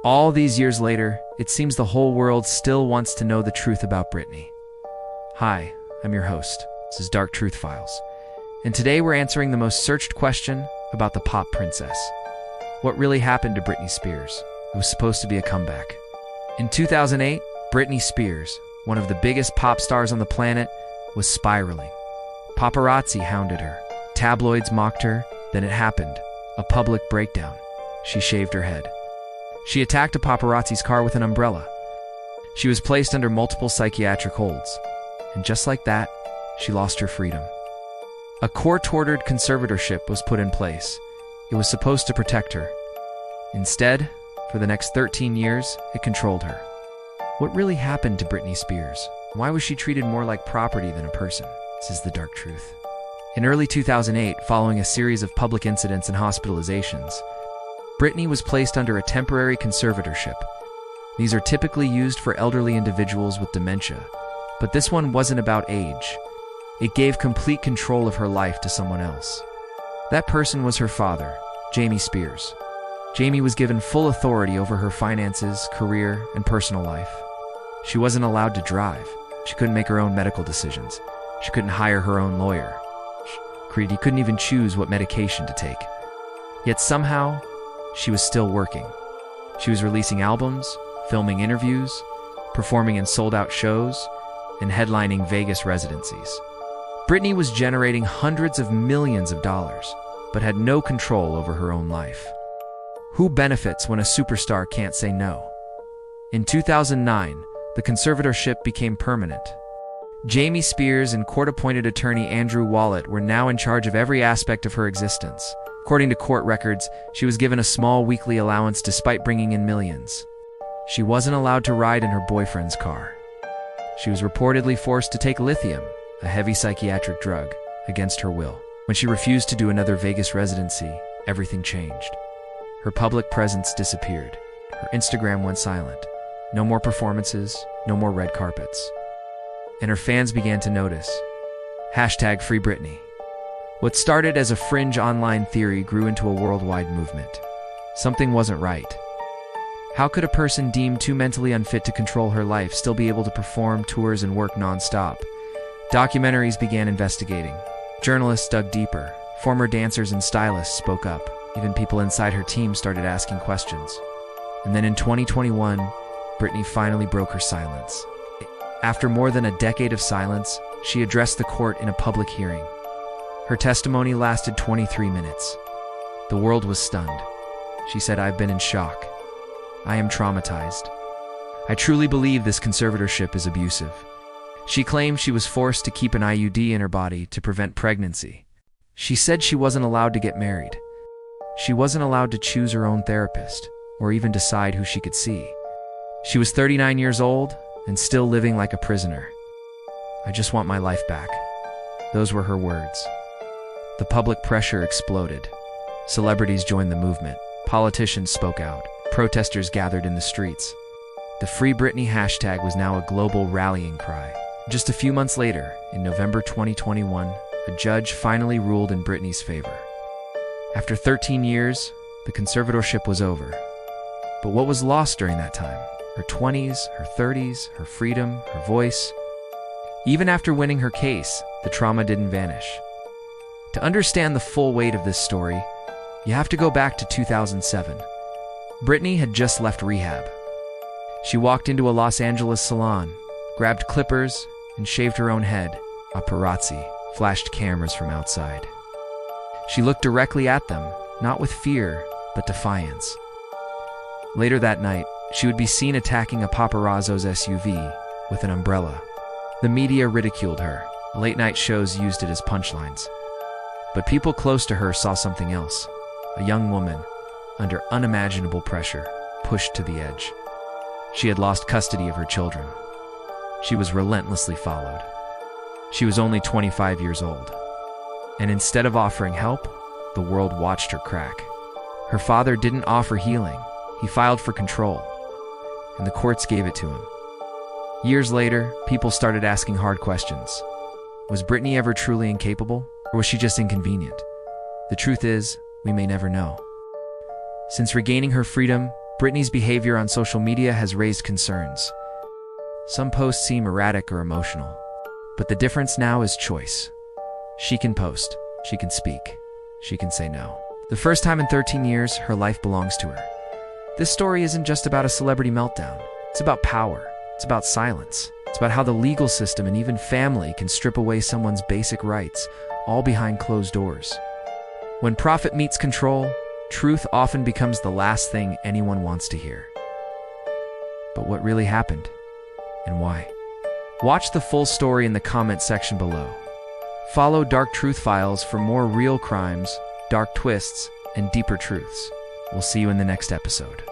All these years later, it seems the whole world still wants to know the truth about Britney. Hi, I'm your host. This is Dark Truth Files. And today we're answering the most searched question about the pop princess. What really happened to Britney Spears? It was supposed to be a comeback. In 2008, Britney Spears, one of the biggest pop stars on the planet, was spiraling. Paparazzi hounded her. Tabloids mocked her. Then it happened. A public breakdown. She shaved her head. She attacked a paparazzi's car with an umbrella. She was placed under multiple psychiatric holds. And just like that, she lost her freedom. A court-ordered conservatorship was put in place. It was supposed to protect her. Instead, for the next 13 years, it controlled her. What really happened to Britney Spears? Why was she treated more like property than a person? This is the dark truth. In early 2008, following a series of public incidents and hospitalizations, Britney was placed under a temporary conservatorship. These are typically used for elderly individuals with dementia, but this one wasn't about age. It gave complete control of her life to someone else. That person was her father, Jamie Spears. Jamie was given full authority over her finances, career, and personal life. She wasn't allowed to drive. She couldn't make her own medical decisions. She couldn't hire her own lawyer. He couldn't even choose what medication to take. Yet somehow, she was still working. She was releasing albums, filming interviews, performing in sold-out shows, and headlining Vegas residencies. Britney was generating hundreds of millions of dollars, but had no control over her own life. Who benefits when a superstar can't say no? In 2009, the conservatorship became permanent. Jamie Spears and court-appointed attorney Andrew Wallet were now in charge of every aspect of her existence. According to court records, she was given a small weekly allowance despite bringing in millions. She wasn't allowed to ride in her boyfriend's car. She was reportedly forced to take lithium, a heavy psychiatric drug, against her will. When she refused to do another Vegas residency, everything changed. Her public presence disappeared. Her Instagram went silent. No more performances, no more red carpets. And her fans began to notice. #FreeBritney. What started as a fringe online theory grew into a worldwide movement. Something wasn't right. How could a person deemed too mentally unfit to control her life still be able to perform tours and work non-stop? Documentaries began investigating. Journalists dug deeper. Former dancers and stylists spoke up. Even people inside her team started asking questions. And then in 2021, Britney finally broke her silence. After more than a decade of silence, she addressed the court in a public hearing. Her testimony lasted 23 minutes. The world was stunned. She said, "I've been in shock. I am traumatized. I truly believe this conservatorship is abusive." She claimed she was forced to keep an IUD in her body to prevent pregnancy. She said she wasn't allowed to get married. She wasn't allowed to choose her own therapist, or even decide who she could see. She was 39 years old and still living like a prisoner. "I just want my life back." Those were her words. The public pressure exploded. Celebrities joined the movement. Politicians spoke out. Protesters gathered in the streets. The Free Britney hashtag was now a global rallying cry. Just a few months later, in November 2021, a judge finally ruled in Britney's favor. After 13 years, the conservatorship was over. But what was lost during that time? Her 20s, her 30s, her freedom, her voice. Even after winning her case, the trauma didn't vanish. To understand the full weight of this story, you have to go back to 2007. Britney had just left rehab. She walked into a Los Angeles salon, grabbed clippers, and shaved her own head. Paparazzi flashed cameras from outside. She looked directly at them, not with fear, but defiance. Later that night, she would be seen attacking a paparazzo's SUV with an umbrella. The media ridiculed her. Late-night shows used it as punchlines. But people close to her saw something else. A young woman, under unimaginable pressure, pushed to the edge. She had lost custody of her children. She was relentlessly followed. She was only 25 years old. And instead of offering help, the world watched her crack. Her father didn't offer healing. He filed for control. And the courts gave it to him. Years later, people started asking hard questions. Was Britney ever truly incapable, or was she just inconvenient? The truth is, we may never know. Since regaining her freedom, Britney's behavior on social media has raised concerns. Some posts seem erratic or emotional, but the difference now is choice. She can post, she can speak, she can say no. The first time in 13 years, her life belongs to her. This story isn't just about a celebrity meltdown. It's about power. It's about silence. It's about how the legal system and even family can strip away someone's basic rights, all behind closed doors. When profit meets control, truth often becomes the last thing anyone wants to hear. But what really happened? And why? Watch the full story in the comment section below. Follow Dark Truth Files for more real crimes, dark twists, and deeper truths. We'll see you in the next episode.